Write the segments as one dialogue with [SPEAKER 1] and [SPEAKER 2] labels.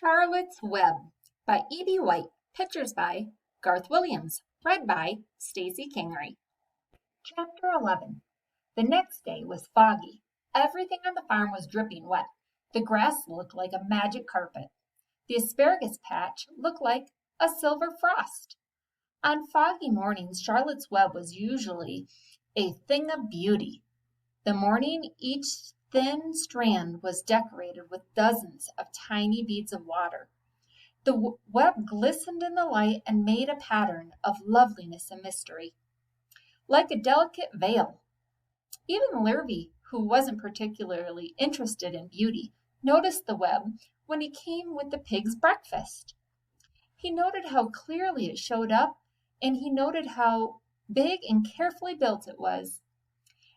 [SPEAKER 1] Charlotte's Web by E.B. White. Pictures by Garth Williams. Read by Stacy Kingery. Chapter 11. The next day was foggy. Everything on the farm was dripping wet. The grass looked like a magic carpet. The asparagus patch looked like a silver frost. On foggy mornings, Charlotte's Web was usually a thing of beauty. The morning each thin strand was decorated with dozens of tiny beads of water. The web glistened in the light and made a pattern of loveliness and mystery, like a delicate veil. Even Lurvy, who wasn't particularly interested in beauty, noticed the web when he came with the pig's breakfast. He noted how clearly it showed up, and he noted how big and carefully built it was.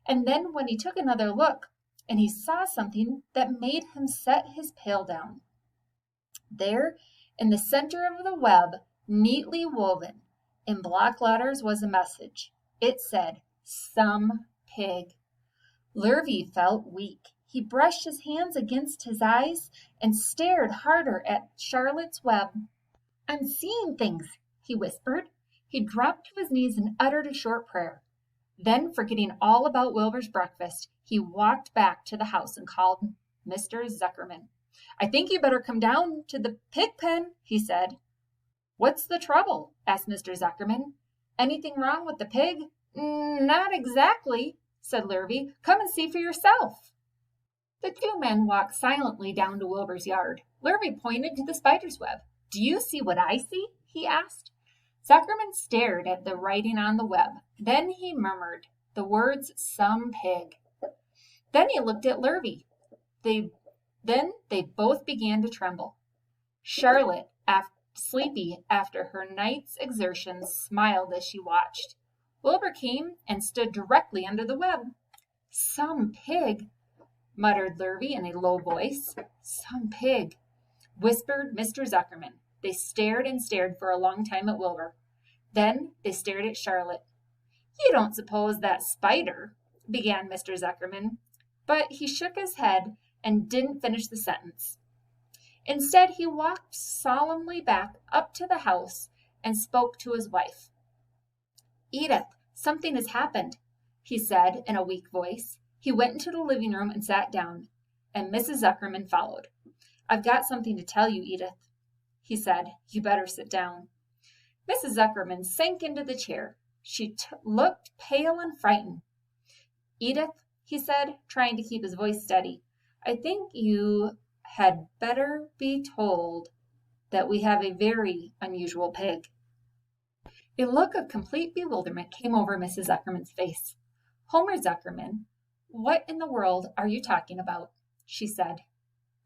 [SPEAKER 1] And then when he took another look, and he saw something that made him set his pail down. There, in the center of the web, neatly woven in block letters, was a message. It said, "Some pig." Lurvy felt weak. He brushed his hands against his eyes and stared harder at Charlotte's Web. "I'm seeing things," he whispered. He dropped to his knees and uttered a short prayer. Then, forgetting all about Wilbur's breakfast, he walked back to the house and called Mr. Zuckerman. "I think you better come down to the pig pen," he said. "What's the trouble?" asked Mr. Zuckerman. "Anything wrong with the pig?" "Not exactly," said Lurvy. "Come and see for yourself." The two men walked silently down to Wilbur's yard. Lurvy pointed to the spider's web. "Do you see what I see?" he asked. Zuckerman stared at the writing on the web. Then he murmured the words, "Some pig." Then he looked at Lurvy. Then they both began to tremble. Charlotte, sleepy after her night's exertions, smiled as she watched. Wilbur came and stood directly under the web. "Some pig," muttered Lurvy in a low voice. "Some pig," whispered Mr. Zuckerman. They stared and stared for a long time at Wilbur. Then they stared at Charlotte. "You don't suppose that spider," began Mr. Zuckerman, but he shook his head and didn't finish the sentence. Instead, he walked solemnly back up to the house and spoke to his wife. "Edith, something has happened," he said in a weak voice. He went into the living room and sat down, and Mrs. Zuckerman followed. "I've got something to tell you, Edith," he said. "You better sit down." Mrs. Zuckerman sank into the chair. She looked pale and frightened. "Edith," he said, trying to keep his voice steady, "I think you had better be told that we have a very unusual pig." A look of complete bewilderment came over Mrs. Zuckerman's face. "Homer Zuckerman, what in the world are you talking about?" she said.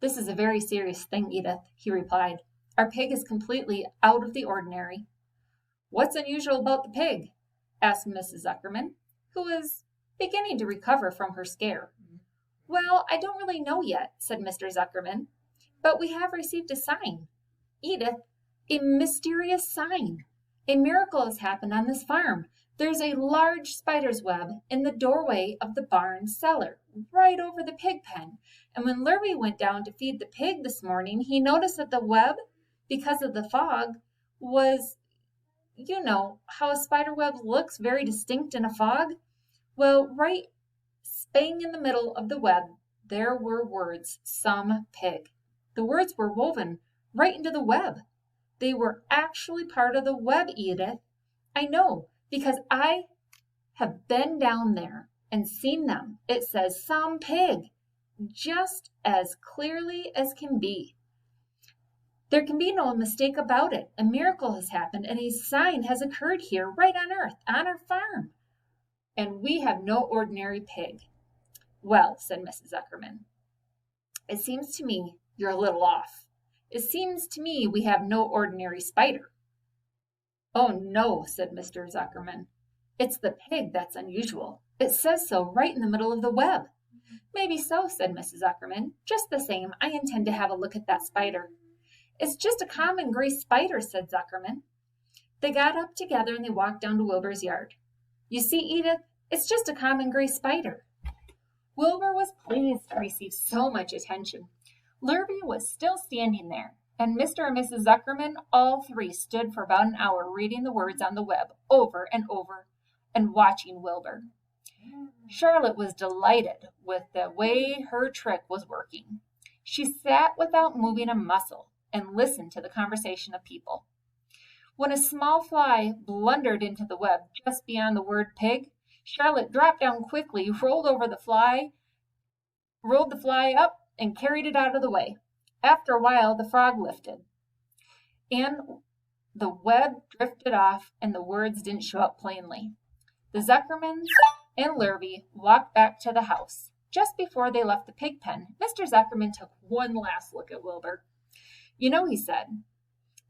[SPEAKER 1] "This is a very serious thing, Edith," he replied. "Our pig is completely out of the ordinary." "What's unusual about the pig?" asked Mrs. Zuckerman, who was beginning to recover from her scare. "Well, I don't really know yet," said Mr. Zuckerman, "but we have received a sign. Edith, a mysterious sign. A miracle has happened on this farm. There's a large spider's web in the doorway of the barn cellar, right over the pig pen. And when Lurvy went down to feed the pig this morning, he noticed that the web, because of the fog, was, you know, how a spider web looks very distinct in a fog. Well, right spang in the middle of the web, there were words, 'Some pig.' The words were woven right into the web. They were actually part of the web, Edith. I know, because I have been down there and seen them. It says 'Some pig,' just as clearly as can be. There can be no mistake about it. A miracle has happened, and a sign has occurred here, right on Earth, on our farm. And we have no ordinary pig." "Well," said Mrs. Zuckerman, "it seems to me you're a little off. It seems to me we have no ordinary spider." "Oh, no," said Mr. Zuckerman. "It's the pig that's unusual. It says so right in the middle of the web." "Maybe so," said Mrs. Zuckerman. "Just the same, I intend to have a look at that spider." "It's just a common gray spider," said Zuckerman. They got up together and they walked down to Wilbur's yard. "You see, Edith, it's just a common gray spider." Wilbur was pleased to receive so much attention. Lurvy was still standing there, and Mr. and Mrs. Zuckerman, all three stood for about an hour reading the words on the web over and over and watching Wilbur. Charlotte was delighted with the way her trick was working. She sat without moving a muscle and listened to the conversation of people. When a small fly blundered into the web just beyond the word pig, Charlotte dropped down quickly, rolled the fly up, and carried it out of the way. After a while, the frog lifted, and the web drifted off, and the words didn't show up plainly. The Zuckermans and Lurvy walked back to the house. Just before they left the pig pen, Mr. Zuckerman took one last look at Wilbur. "You know," he said,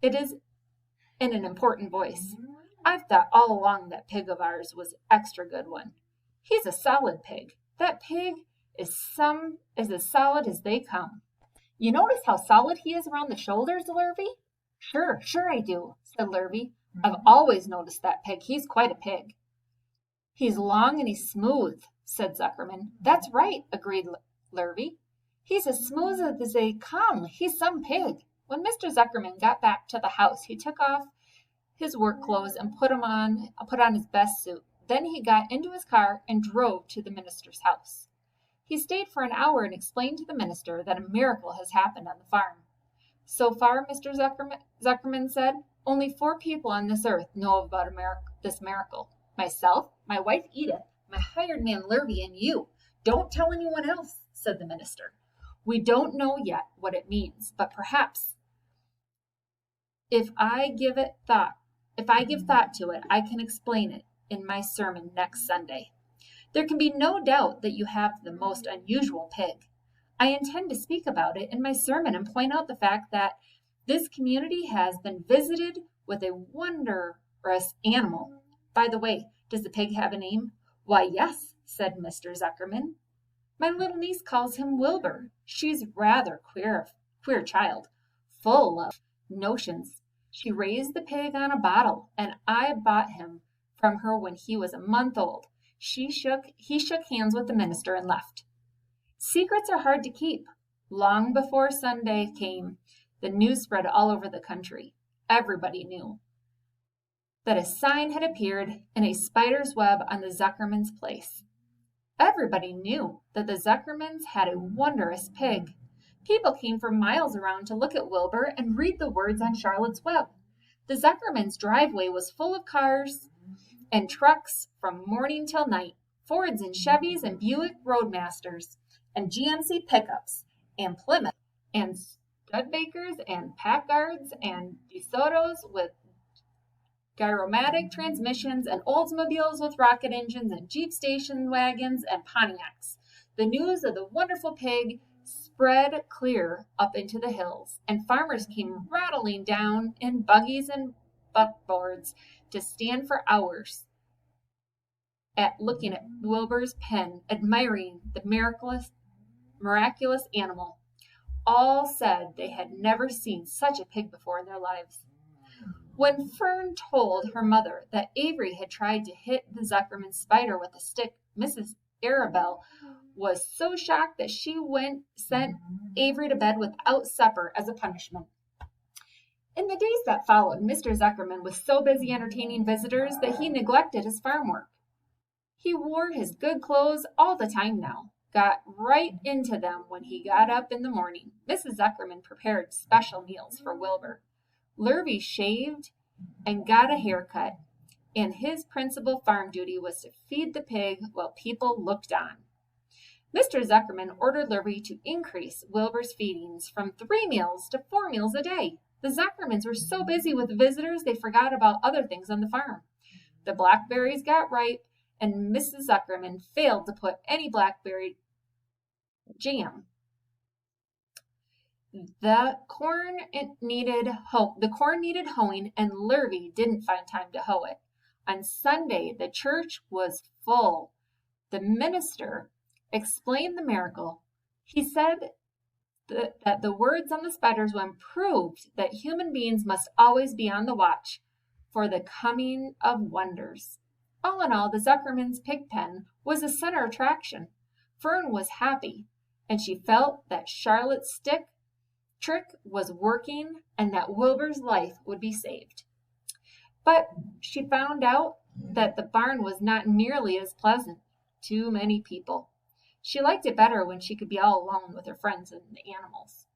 [SPEAKER 1] "it is in an important voice. I've thought all along that pig of ours was an extra good one. He's a solid pig. That pig is as solid as they come." "You notice how solid he is around the shoulders, Lurvy?" Sure I do," said Lurvy. "I've always noticed that pig. He's quite a pig." "He's long and he's smooth," said Zuckerman. "That's right," agreed Lurvy. "He's as smooth as they come. He's some pig." When Mr. Zuckerman got back to the house, he took off his work clothes and put on his best suit. Then he got into his car and drove to the minister's house. He stayed for an hour and explained to the minister that a miracle has happened on the farm. "So far," Mr. Zuckerman said, "only 4 people on this earth know about this miracle. Myself, my wife Edith, my hired man Lurvy, and you. Don't tell anyone else," said the minister. "We don't know yet what it means, but perhaps if I give thought to it, I can explain it in my sermon next Sunday. There can be no doubt that you have the most unusual pig. I intend to speak about it in my sermon and point out the fact that this community has been visited with a wondrous animal. By the way, does the pig have a name?" "Why, yes," said Mr. Zuckerman. "My little niece calls him Wilbur. She's rather queer child, full of notions. She raised the pig on a bottle, and I bought him from her when he was a month old." He shook hands with the minister and left. Secrets are hard to keep. Long before Sunday came, the news spread all over the country. Everybody knew that a sign had appeared in a spider's web on the Zuckermans' place. Everybody knew that the Zuckermans had a wondrous pig. People came from miles around to look at Wilbur and read the words on Charlotte's web. The Zuckermans' driveway was full of cars and trucks from morning till night, Fords and Chevys and Buick Roadmasters and GMC pickups and Plymouth and Studebakers and Packards and DeSotos with Gyromatic transmissions and Oldsmobiles with rocket engines and Jeep station wagons and Pontiacs. The news of the wonderful pig spread clear up into the hills, and farmers came rattling down in buggies and buckboards to stand for hours looking at Wilbur's pen, admiring the miraculous animal. All said they had never seen such a pig before in their lives. When Fern told her mother that Avery had tried to hit the Zuckerman spider with a stick, Mrs. Arabelle was so shocked that she sent Avery to bed without supper as a punishment. In the days that followed, Mr. Zuckerman was so busy entertaining visitors that he neglected his farm work. He wore his good clothes all the time now, got right into them when he got up in the morning. Mrs. Zuckerman prepared special meals for Wilbur. Lurvy shaved and got a haircut, and his principal farm duty was to feed the pig while people looked on. Mr. Zuckerman ordered Lurvy to increase Wilbur's feedings from 3 meals to 4 meals a day. The Zuckermans were so busy with the visitors they forgot about other things on the farm. The blackberries got ripe, and Mrs. Zuckerman failed to put any blackberry jam. The corn needed hoeing, and Lurvy didn't find time to hoe it. On Sunday, the church was full. The minister explained the miracle. He said that the words on the spider's web proved that human beings must always be on the watch for the coming of wonders. All in all, the Zuckerman's pig pen was a center attraction. Fern was happy, and she felt that Charlotte's stick Trick was working and that Wilbur's life would be saved. But she found out that the barn was not nearly as pleasant. Too many people. She liked it better when she could be all alone with her friends and the animals.